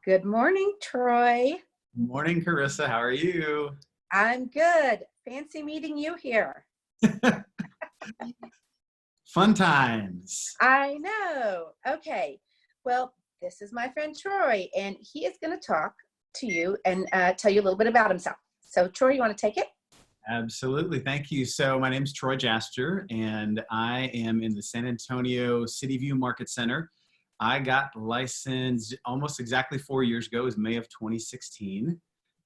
Good morning, Troy. Morning, Carissa. How are you? I'm good. Fancy meeting you here. Fun times. I know. Okay. Well, this is my friend Troy, and he is going to talk to you and tell you a little bit about himself. So, Troy, you want to take it? Absolutely. Thank you. So my name is Troy Jaster, and I am in the San Antonio City View Market Center. I got licensed almost exactly 4 years ago. It was May of 2016,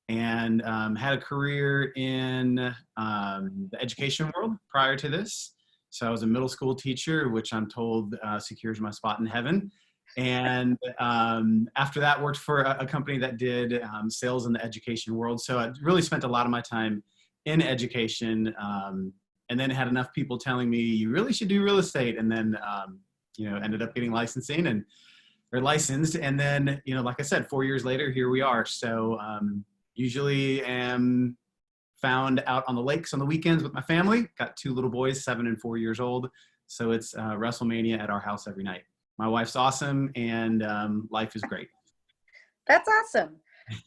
and had a career in the education world prior to this. So I was a middle school teacher, which I'm told secures my spot in heaven. And after that, worked for a company that did sales in the education world. So I really spent a lot of my time in education, and then had enough people telling me you really should do real estate, and then ended up getting licensed, and then like I said, 4 years later, here we are. So usually am found out on the lakes on the weekends with my family. Got two little boys, 7 and 4 years old. So it's WrestleMania at our house every night. My wife's awesome, and life is great. That's awesome.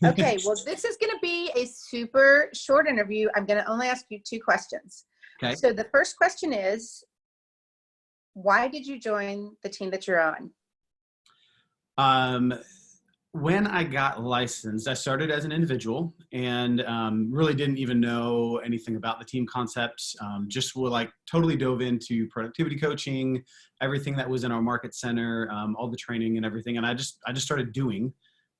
Okay, well, this is going to be a super short interview. I'm going to only ask you 2 questions. Okay. So the first question is, why did you join the team that you're on? When I got licensed, I started as an individual, and really didn't even know anything about the team concepts. Just totally dove into productivity coaching, everything that was in our market center, all the training and everything. And I just started doing.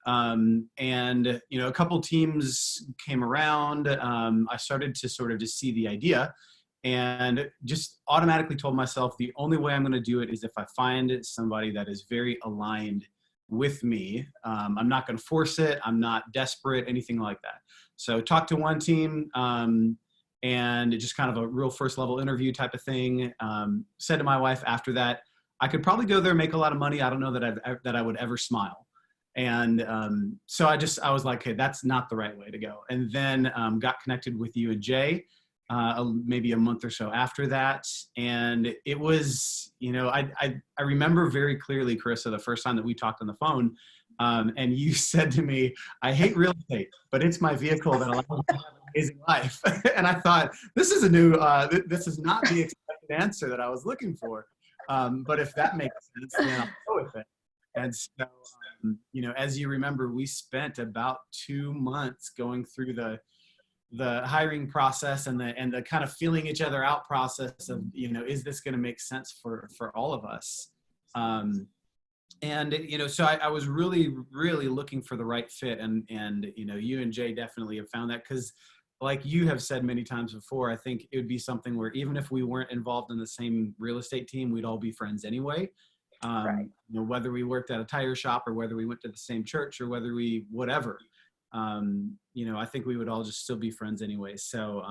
And a couple teams came around. I started to sort of just see the idea, and just automatically told myself the only way I'm going to do it is if I find somebody that is very aligned with me. I'm not going to force it. I'm not desperate, anything like that. So talked to one team, and just kind of a real first level interview type of thing. Said to my wife after that, I could probably go there and make a lot of money. I don't know that I would ever smile. And so I was like, hey, that's not the right way to go. And then got connected with you and Jay maybe a month or so after that. And it was, I remember very clearly, Carissa, the first time that we talked on the phone, and you said to me, I hate real estate, but it's my vehicle that allows me to have an amazing life. And I thought, this is this is not the expected answer that I was looking for. But if that makes sense, then I'll go with it. And so, as you remember, we spent about 2 months going through the hiring process and the kind of feeling each other out process of, is this going to make sense for all of us? So I was really, really looking for the right fit. And you and Jay definitely have found that, because like you have said many times before, I think it would be something where even if we weren't involved in the same real estate team, we'd all be friends anyway. Right. Whether we worked at a tire shop or whether we went to the same church or whether we, whatever, I think we would all just still be friends anyway. So,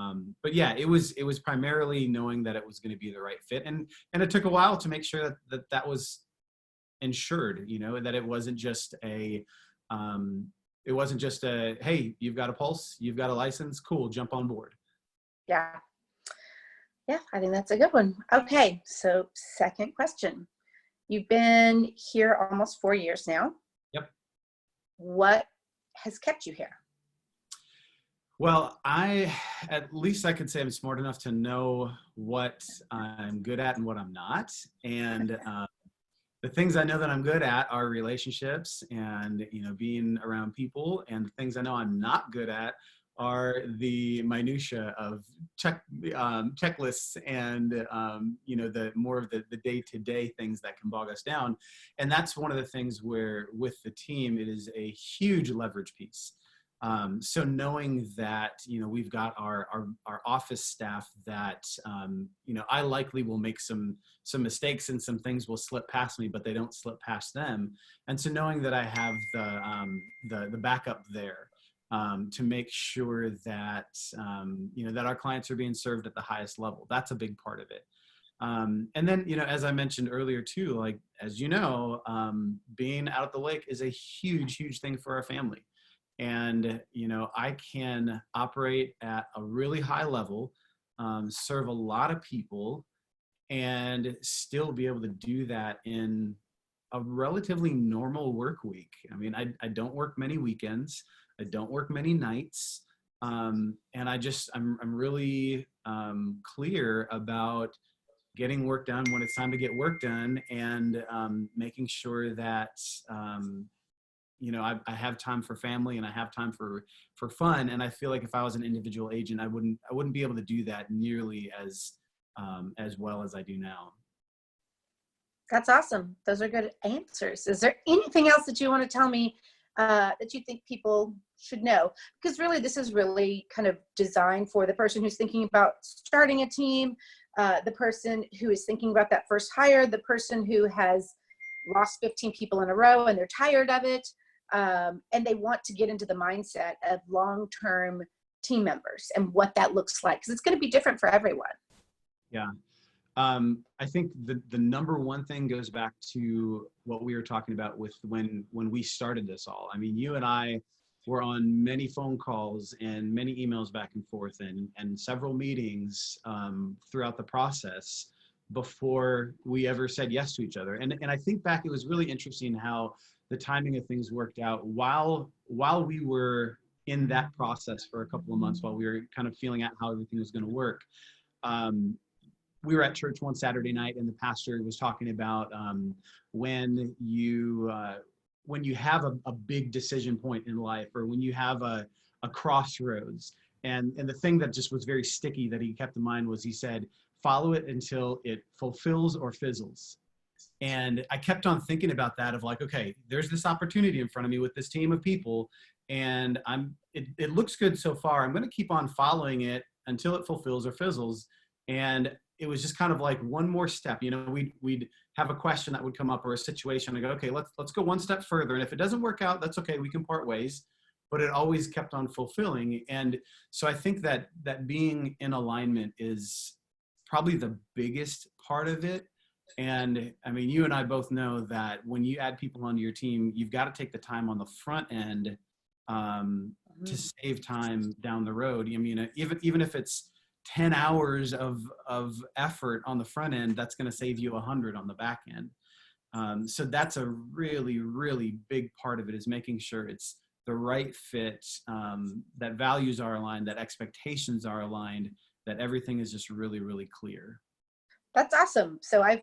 but yeah, it was primarily knowing that it was going to be the right fit. And it took a while to make sure that was ensured, that it wasn't just a, hey, you've got a pulse, you've got a license, cool, jump on board. Yeah. Yeah, I think that's a good one. Okay, so second question. You've been here almost 4 years now. Yep. What has kept you here? Well, at least I could say I'm smart enough to know what I'm good at and what I'm not. And the things I know that I'm good at are relationships and, being around people. And the things I know I'm not good at are the minutia of checklists and, the more of the day-to-day things that can bog us down. And that's one of the things where with the team, it is a huge leverage piece. So knowing that, we've got our office staff that, I likely will make some mistakes and some things will slip past me, but they don't slip past them. And so knowing that I have the backup there, to make sure that, that our clients are being served at the highest level, that's a big part of it. And then, as I mentioned earlier too, like, as being out at the lake is a huge, huge thing for our family. And, I can operate at a really high level, serve a lot of people, and still be able to do that in a relatively normal work week. I mean, I don't work many weekends. I don't work many nights. And I'm really clear about getting work done when it's time to get work done, and making sure that I have time for family and I have time for fun. And I feel like if I was an individual agent, I wouldn't be able to do that nearly as well as I do now. That's awesome. Those are good answers. Is there anything else that you want to tell me that you think people should know? Because really, this is really kind of designed for the person who's thinking about starting a team, the person who is thinking about that first hire, the person who has lost 15 people in a row and they're tired of it, and they want to get into the mindset of long-term team members and what that looks like, because it's going to be different for everyone. Yeah. I think the number one thing goes back to what we were talking about with when we started this all. I mean, you and I were on many phone calls and many emails back and forth, and several meetings throughout the process before we ever said yes to each other. And I think back, it was really interesting how the timing of things worked out while we were in that process for a couple of months, while we were kind of feeling out how everything was going to work. We were at church one Saturday night, and the pastor was talking about when you have a big decision point in life, or when you have a crossroads. And the thing that just was very sticky that he kept in mind was, he said, follow it until it fulfills or fizzles. And I kept on thinking about that, of like, okay, there's this opportunity in front of me with this team of people, and it looks good so far. I'm going to keep on following it until it fulfills or fizzles. And it was just kind of like one more step. We'd have a question that would come up, or a situation, and go, okay, let's go one step further. And if it doesn't work out, that's okay. We can part ways. But it always kept on fulfilling. And so I think that being in alignment is probably the biggest part of it. And I mean, you and I both know that when you add people onto your team, you've got to take the time on the front end to save time down the road. I mean, even if it's 10 hours of effort on the front end, that's going to save you 100 on the back end. So that's a really, really big part of it, is making sure it's the right fit, that values are aligned, that expectations are aligned, that everything is just really, really clear. That's awesome. So I've